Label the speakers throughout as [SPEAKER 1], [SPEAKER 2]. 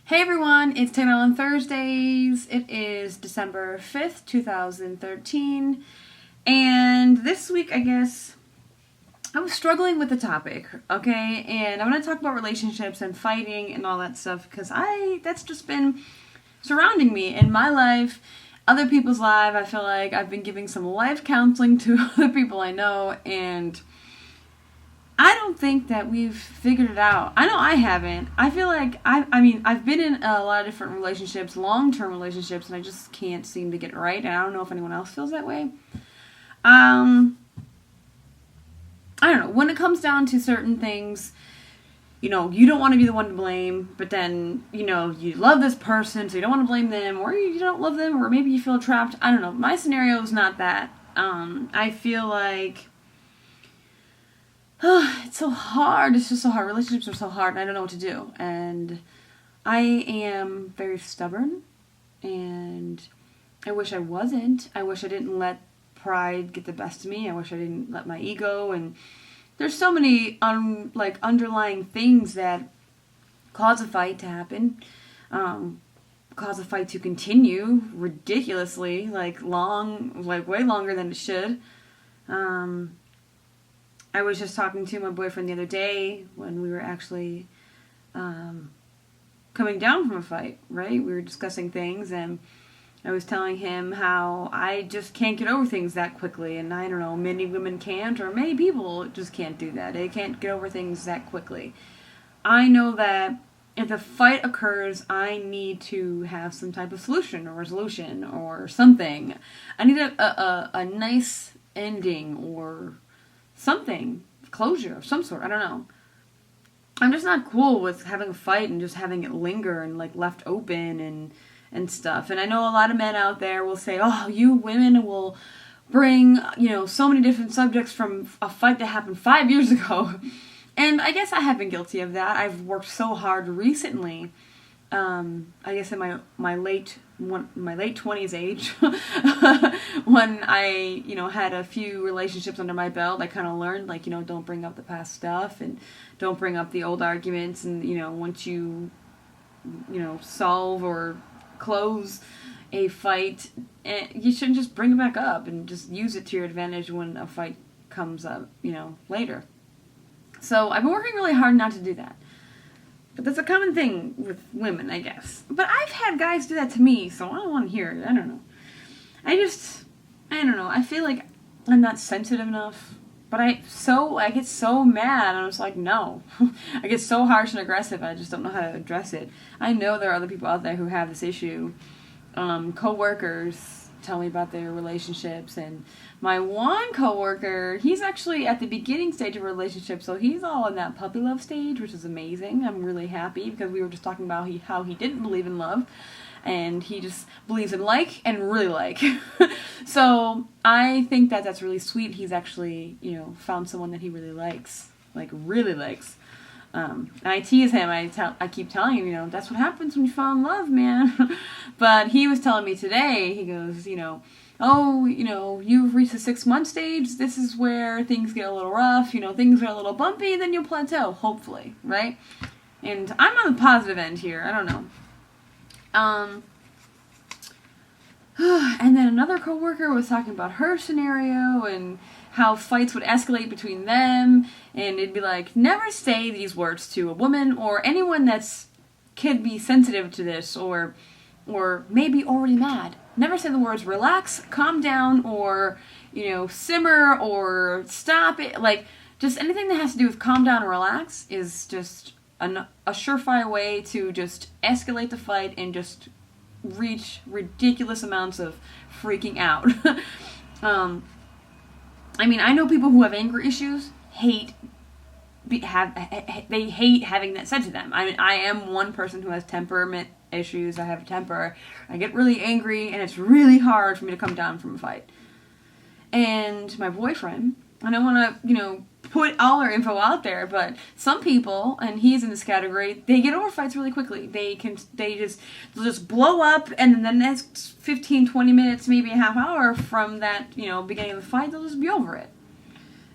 [SPEAKER 1] Hey everyone, it's Taylor on Thursdays. It is December 5th, 2013. And this week, I guess, I was struggling with the topic, okay? And I'm going to talk about relationships and fighting and all that stuff because that's just been surrounding me in my life, other people's lives. I feel like I've been giving some life counseling to other people I know, and I don't think that we've figured it out. I know I haven't. I feel like I've been in a lot of different relationships, long-term relationships, and I just can't seem to get it right. And I don't know if anyone else feels that way. I don't know. When it comes down to certain things, you don't want to be the one to blame, but then, you love this person, so you don't want to blame them, or you don't love them, or maybe you feel trapped. I don't know. My scenario is not that. I feel like it's so hard. It's just so hard. Relationships are so hard, and I don't know what to do. And I am very stubborn, and I wish I wasn't. I wish I didn't let pride get the best of me. I wish I didn't let my ego. And there's so many underlying things that cause a fight to happen, cause a fight to continue ridiculously, way longer than it should. I was just talking to my boyfriend the other day when we were actually coming down from a fight, right? We were discussing things, and I was telling him how I just can't get over things that quickly, and I don't know, many women can't, or many people just can't do that. They can't get over things that quickly. I know that if a fight occurs, I need to have some type of solution or resolution or something. I need a nice ending or something, closure of some sort. I don't know. I'm just not cool with having a fight and just having it linger and left open and stuff. And I know a lot of men out there will say, "Oh, you women will bring so many different subjects from a fight that happened 5 years ago." And I guess I have been guilty of that. I've worked so hard recently. I guess in my late 20s age, when I had a few relationships under my belt, I kind of learned don't bring up the past stuff and don't bring up the old arguments, and once you solve or close a fight, you shouldn't just bring it back up and just use it to your advantage when a fight comes up later. So I've been working really hard not to do that. But that's a common thing with women, I guess. But I've had guys do that to me, so I don't want to hear it. I don't know. I don't know. I feel like I'm not sensitive enough. But I get so mad, and I'm just like, no. I get so harsh and aggressive, I just don't know how to address it. I know there are other people out there who have this issue. Co-workers tell me about their relationships, and my one coworker, he's actually at the beginning stage of a relationship, so he's all in that puppy love stage, which is amazing. I'm really happy because we were just talking about how he didn't believe in love, and he just believes in and really like. So I think that that's really sweet. He's actually found someone that he really likes, really likes. And I tease him. I keep telling him, that's what happens when you fall in love, man. But he was telling me today, he goes, you've reached the 6-month stage. This is where things get a little rough. Things are a little bumpy. Then you'll plateau, hopefully, right? And I'm on the positive end here. I don't know. And then another coworker was talking about her scenario and how fights would escalate between them, and it'd be like, never say these words to a woman or anyone could be sensitive to this or maybe already mad. Never say the words relax, calm down, or simmer, or stop it. Just anything that has to do with calm down or relax is just a surefire way to just escalate the fight and just reach ridiculous amounts of freaking out. I know people who have anger issues hate having that said to them. I am one person who has temperament issues. I have a temper. I get really angry, and it's really hard for me to come down from a fight. And my boyfriend, I don't want to, put all our info out there, but some people, and he's in this category, they get over fights really quickly. They'll just blow up, and then the next 15, 20 minutes, maybe a half hour from that, beginning of the fight, they'll just be over it.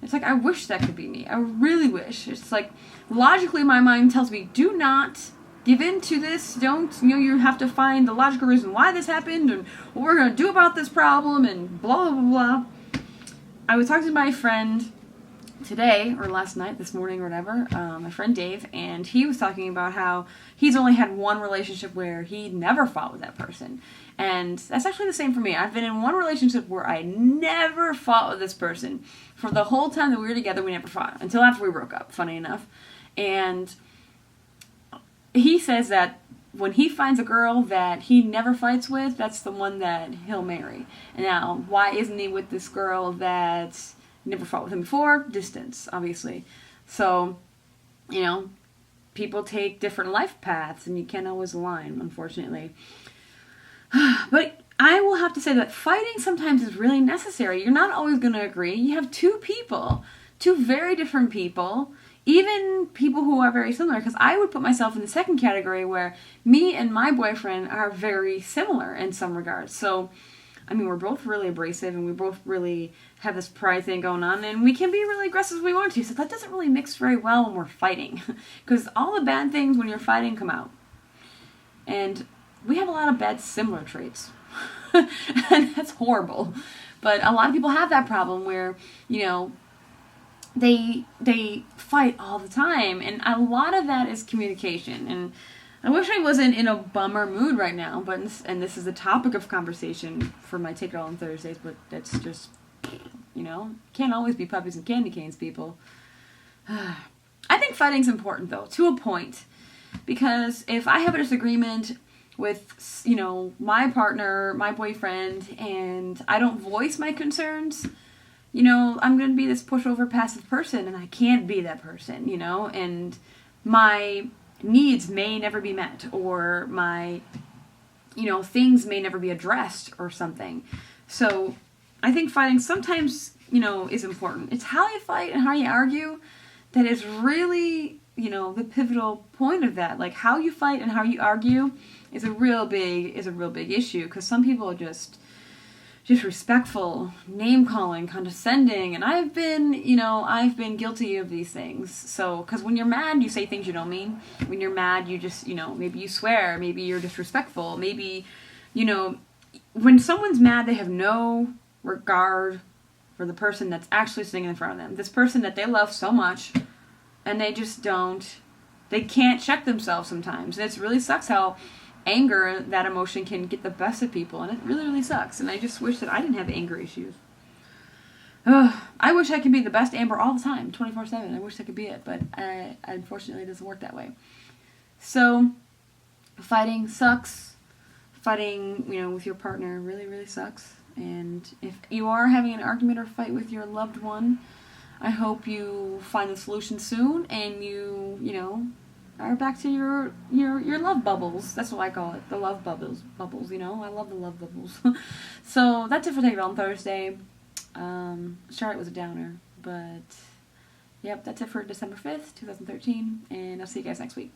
[SPEAKER 1] It's like, I wish that could be me. I really wish. It's like, logically, my mind tells me, do not give in to this. Don't, you have to find the logical reason why this happened and what we're going to do about this problem and blah, blah, blah. I was talking to my friend today, or last night, this morning, or whatever, my friend Dave, and he was talking about how he's only had one relationship where he never fought with that person. And that's actually the same for me. I've been in one relationship where I never fought with this person. For the whole time that we were together, we never fought. Until after we broke up, funny enough. And he says that when he finds a girl that he never fights with, that's the one that he'll marry. And now, why isn't he with this girl that never fought with him before? Distance, obviously. So, people take different life paths, and you can't always align, unfortunately. But I will have to say that fighting sometimes is really necessary. You're not always going to agree. You have two very different people, even people who are very similar, because I would put myself in the second category where me and my boyfriend are very similar in some regards. So, we're both really abrasive, and we both really have this pride thing going on, and we can be really aggressive if we want to, so that doesn't really mix very well when we're fighting, because all the bad things when you're fighting come out. And we have a lot of bad similar traits, and that's horrible. But a lot of people have that problem where, they fight all the time, and a lot of that is communication. And I wish I wasn't in a bummer mood right now, and this is a topic of conversation for my Take It All on Thursdays, but that's just, can't always be puppies and candy canes, people. I think fighting's important, though, to a point, because if I have a disagreement with, my partner, my boyfriend, and I don't voice my concerns, I'm going to be this pushover, passive person, and I can't be that person, and my needs may never be met, or my, things may never be addressed or something. So I think fighting sometimes, is important. It's how you fight and how you argue that is really, the pivotal point of that. Like, how you fight and how you argue is a real big issue, because some people are just respectful, name-calling, condescending, and I've been guilty of these things. So, because when you're mad, you say things you don't mean. When you're mad, you just, maybe you swear, maybe you're disrespectful, maybe, when someone's mad, they have no regard for the person that's actually sitting in front of them. This person that they love so much, and they can't check themselves sometimes. And it really sucks how anger, that emotion, can get the best of people, and it really, really sucks. And I just wish that I didn't have anger issues. I wish I could be the best Amber all the time, 24/7. I wish I could be it, but unfortunately it doesn't work that way. So, fighting sucks. Fighting, with your partner really, really sucks. And if you are having an argument or fight with your loved one, I hope you find a solution soon, and you are back to your love bubbles. That's what I call it, the love bubbles. I love the love bubbles. So that's it for Take It On Thursday. Sorry it was a downer, but yep, that's it for December 5th, 2013, and I'll see you guys next week.